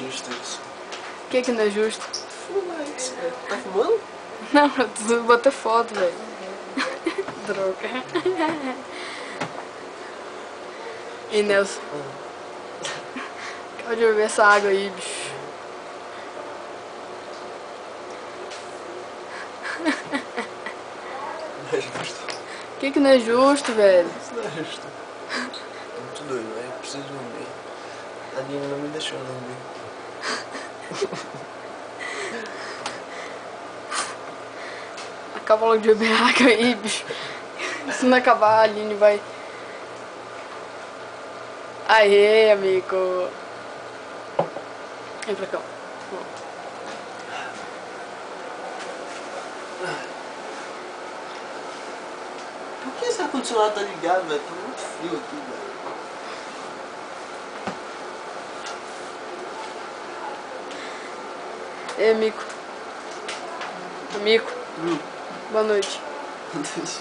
justo isso. O que não é justo? Fumar isso, velho. Tá fumando? Não, eu preciso bater foto, velho. Droga. E Nelson, acaba de beber essa água aí, bicho. Não é justo. O que não é justo, velho? Isso não é justo. Tô muito doido, velho. Preciso dormir. A Nina não me deixou dormir. Acaba logo de beber água aí, bicho. Se não acabar, a Aline vai... Aê, amigo. Vem pra cá. Por que esse ar-condicionado tá ligado, velho? Tá muito frio aqui, velho. Ei, amigo. Amigo. Boa noite. Meu Deus.